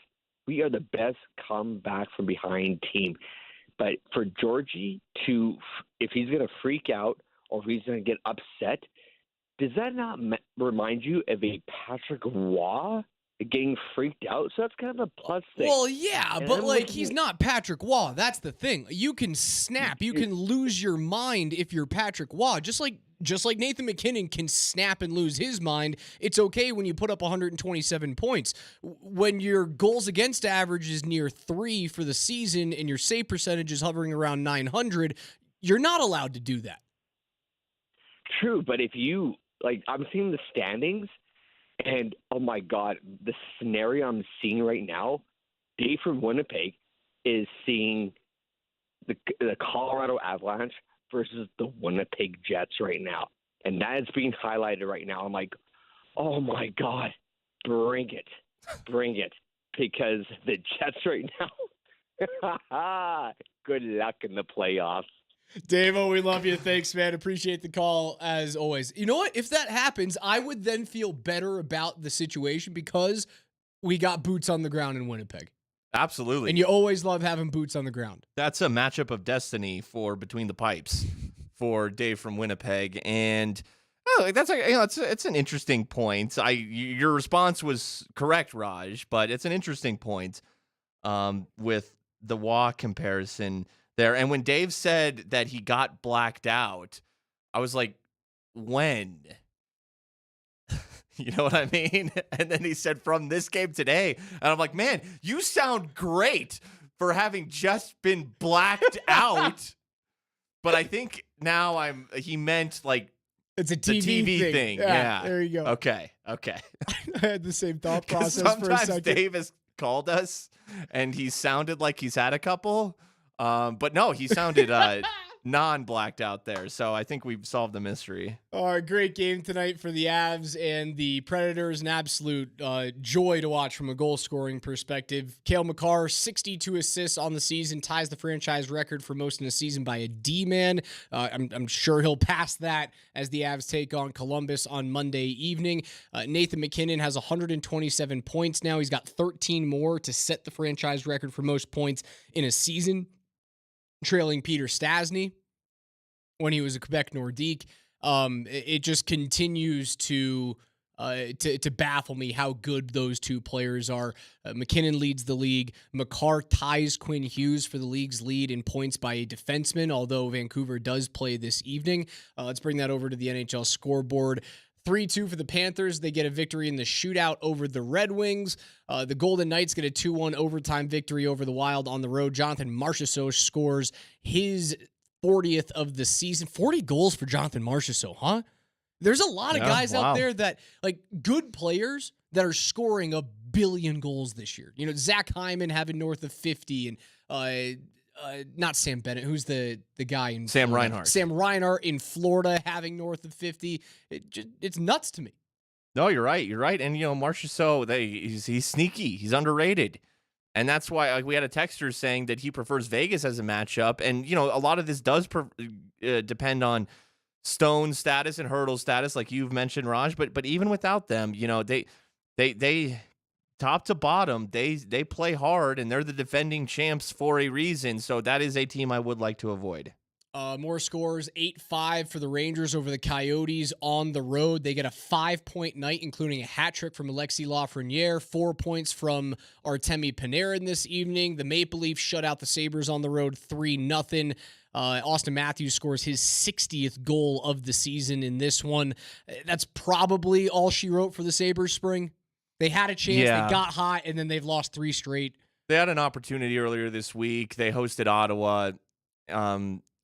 Speaker 23: we are the best comeback from behind team. But for Georgie if he's going to freak out or if he's going to get upset, does that not remind you of a Patrick Waugh getting freaked out? So that's kind of a plus thing.
Speaker 2: Well, yeah, but he's not Patrick Waugh. That's the thing. You can snap. You can lose your mind if you're Patrick Waugh. Just like Nathan MacKinnon can snap and lose his mind, it's okay when you put up 127 points. When your goals against average is near 3 for the season and your save percentage is hovering around 900, you're not allowed to do that.
Speaker 23: True, but if you, I'm seeing the standings, and, oh, my God, the scenario I'm seeing right now, Dave from Winnipeg is seeing the Colorado Avalanche versus the Winnipeg Jets right now. And that is being highlighted right now. I'm like, oh, my God, bring it. Bring it. Because the Jets right now, good luck in the playoffs.
Speaker 2: Dave-O, we love you. Thanks, man. Appreciate the call, as always. You know what? If that happens, I would then feel better about the situation because we got boots on the ground in Winnipeg.
Speaker 1: Absolutely.
Speaker 2: And you always love having boots on the ground.
Speaker 1: That's a matchup of destiny for Between the Pipes for Dave from Winnipeg. And it's an interesting point. Your response was correct, Raj, but it's an interesting point with the Waugh comparison there. And when Dave said that he got blacked out, I was like, when? You know what I mean? And then he said, from this game today. And I'm like, man, you sound great for having just been blacked out. But I think now he meant
Speaker 2: it's a TV
Speaker 1: thing.
Speaker 2: Yeah, there you go.
Speaker 1: Okay.
Speaker 2: I had the same thought process for a
Speaker 1: sometimes
Speaker 2: second.
Speaker 1: Dave has called us and he sounded like he's had a couple. But no, he sounded non-blacked out there. So I think we've solved the mystery.
Speaker 2: All right, great game tonight for the Avs and the Predators. An absolute joy to watch from a goal-scoring perspective. Cale Makar, 62 assists on the season, ties the franchise record for most in a season by a D-man. I'm sure he'll pass that as the Avs take on Columbus on Monday evening. Nathan MacKinnon has 127 points now. He's got 13 more to set the franchise record for most points in a season, trailing Peter Stastny when he was a Quebec Nordique. It just continues to baffle me how good those two players are. MacKinnon leads the league. Makar ties Quinn Hughes for the league's lead in points by a defenseman, although Vancouver does play this evening. Let's bring that over to the NHL scoreboard. 3-2 for the Panthers. They get a victory in the shootout over the Red Wings. The Golden Knights get a 2-1 overtime victory over the Wild on the road. Jonathan Marchessault scores his 40th of the season. 40 goals for Jonathan Marchessault, huh? There's a lot of guys out there that, like, good players that are scoring a billion goals this year. You know, Zach Hyman having north of 50, and not Sam Bennett, who's the guy in
Speaker 1: Sam
Speaker 2: Florida.
Speaker 1: Reinhart.
Speaker 2: Sam Reinhart in Florida having north of 50. It's nuts to me.
Speaker 1: No, you're right. You're right. And, you know, Marchessault, he's sneaky. He's underrated. And that's why, like, we had a texter saying that he prefers Vegas as a matchup. And, you know, a lot of this does depend on Stone status and Hurdle status, like you've mentioned, Raj. But even without them, you know, they top to bottom, they play hard, and they're the defending champs for a reason. So that is a team I would like to avoid.
Speaker 2: More scores, 8-5 for the Rangers over the Coyotes on the road. They get a 5-point night, including a hat trick from Alexis Lafreniere, 4 points from Artemi Panarin this evening. The Maple Leafs shut out the Sabres on the road 3-0. Austin Matthews scores his 60th goal of the season in this one. That's probably all she wrote for the Sabres, Spring. They had a chance, they got hot, and then they've lost 3 straight.
Speaker 1: They had an opportunity earlier this week. They hosted Ottawa.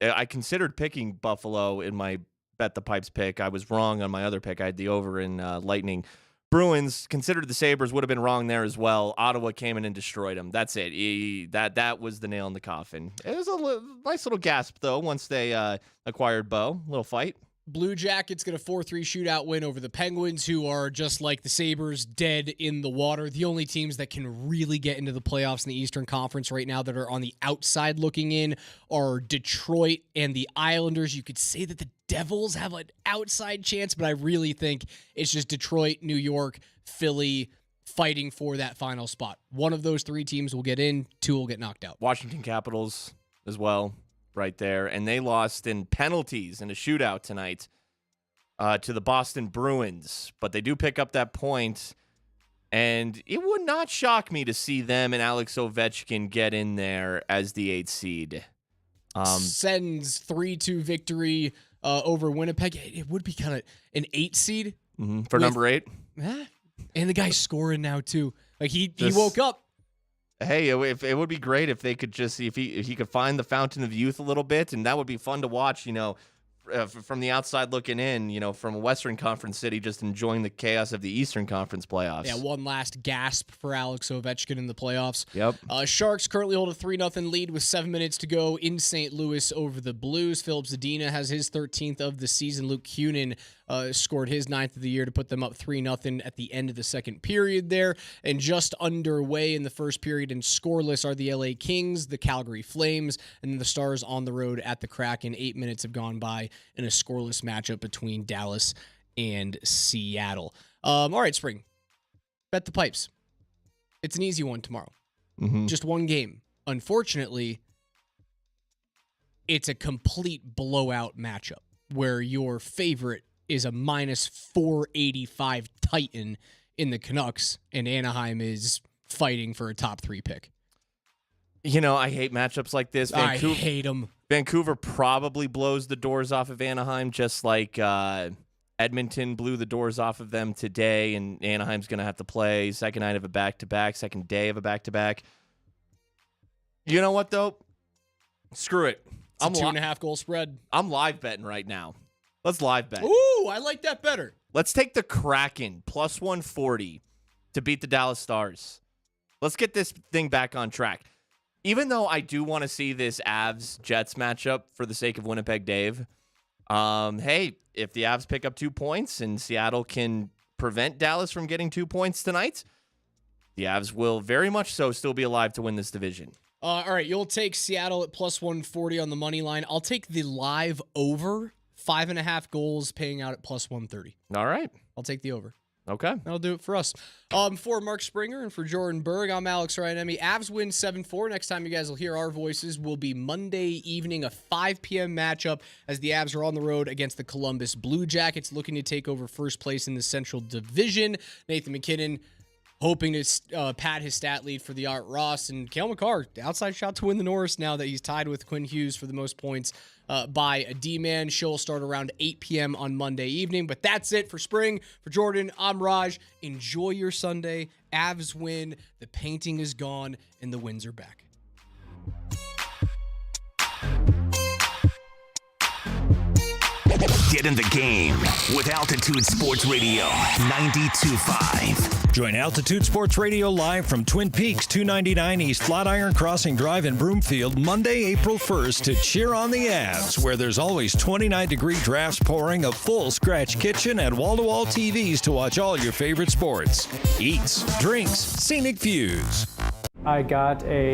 Speaker 1: I considered picking Buffalo in my Bet the Pipes pick. I was wrong on my other pick. I had the over in Lightning. Bruins, considered the Sabres, would have been wrong there as well. Ottawa came in and destroyed them. That's it. That was the nail in the coffin. It was a nice little gasp, though, once they acquired Bo. Little fight.
Speaker 2: Blue Jackets get a 4-3 shootout win over the Penguins, who are just like the Sabres, dead in the water. The only teams that can really get into the playoffs in the Eastern Conference right now that are on the outside looking in are Detroit and the Islanders. You could say that the Devils have an outside chance, but I really think it's just Detroit, New York, Philly fighting for that final spot. One of those 3 teams will get in, 2 will get knocked out.
Speaker 1: Washington Capitals as well. Right there, and they lost in penalties in a shootout tonight to the Boston Bruins, but they do pick up that point, and it would not shock me to see them and Alex Ovechkin get in there as the 8th seed.
Speaker 2: Sens 3-2 victory over Winnipeg. It would be kind of an 8 seed
Speaker 1: for number 8.
Speaker 2: And the guy's scoring now too. Like he woke up.
Speaker 1: Hey, it would be great if they could just if he could find the fountain of youth a little bit, and that would be fun to watch. You know, from the outside looking in, you know, from a Western Conference city, just enjoying the chaos of the Eastern Conference playoffs.
Speaker 2: Yeah, one last gasp for Alex Ovechkin in the playoffs.
Speaker 1: Yep.
Speaker 2: Sharks currently hold a 3-0 lead with 7 minutes to go in St. Louis over the Blues. Philip Zadina has his 13th of the season. Luke Kunin scored his 9th of the year to put them up 3-0 at the end of the second period there. And just underway in the first period and scoreless are the LA Kings, the Calgary Flames, and then the Stars on the road at the Kraken. 8 minutes have gone by in a scoreless matchup between Dallas and Seattle. All right, Spring. Bet the Pipes. It's an easy one tomorrow. Just one game. Unfortunately, it's a complete blowout matchup where your favorite is a minus 485 Titan in the Canucks, and Anaheim is fighting for a top 3 pick.
Speaker 1: You know, I hate matchups like this.
Speaker 2: I hate them.
Speaker 1: Vancouver probably blows the doors off of Anaheim, just like Edmonton blew the doors off of them today, and Anaheim's going to have to play second night of a back-to-back, second day of a back-to-back. You know what, though? Screw it.
Speaker 2: It's a 2.5 goal spread.
Speaker 1: I'm live betting right now. Let's live bet.
Speaker 2: Ooh, I like that better.
Speaker 1: Let's take the Kraken plus 140 to beat the Dallas Stars. Let's get this thing back on track. Even though I do want to see this Avs-Jets matchup for the sake of Winnipeg Dave, hey, if the Avs pick up 2 points and Seattle can prevent Dallas from getting 2 points tonight, the Avs will very much so still be alive to win this division.
Speaker 2: All right, you'll take Seattle at plus 140 on the money line. I'll take the live over 5.5 goals, paying out at plus 130.
Speaker 1: All right.
Speaker 2: I'll take the over.
Speaker 1: Okay.
Speaker 2: That'll do it for us. For Mark Springer and for Jordan Berg, I'm Alex Ryanemi. Avs win 7-4. Next time you guys will hear our voices will be Monday evening, a 5 p.m. matchup as the Avs are on the road against the Columbus Blue Jackets, looking to take over first place in the Central Division. Nathan McKinnon hoping to pad his stat lead for the Art Ross. And Cale Makar, outside shot to win the Norris now that he's tied with Quinn Hughes for the most points by a D-man. Show will start around 8 p.m. on Monday evening. But that's it for spring. For Jordan, I'm Raj. Enjoy your Sunday. Avs win. The painting is gone, and the wins are back.
Speaker 3: Get in the game with Altitude Sports Radio 92.5.
Speaker 4: Join Altitude Sports Radio live from Twin Peaks 299 East Flatiron Crossing Drive in Broomfield Monday, April 1st to cheer on the Avs, where there's always 29-degree drafts pouring, a full scratch kitchen, and wall-to-wall TVs to watch all your favorite sports. Eats, drinks, scenic views.
Speaker 6: I got a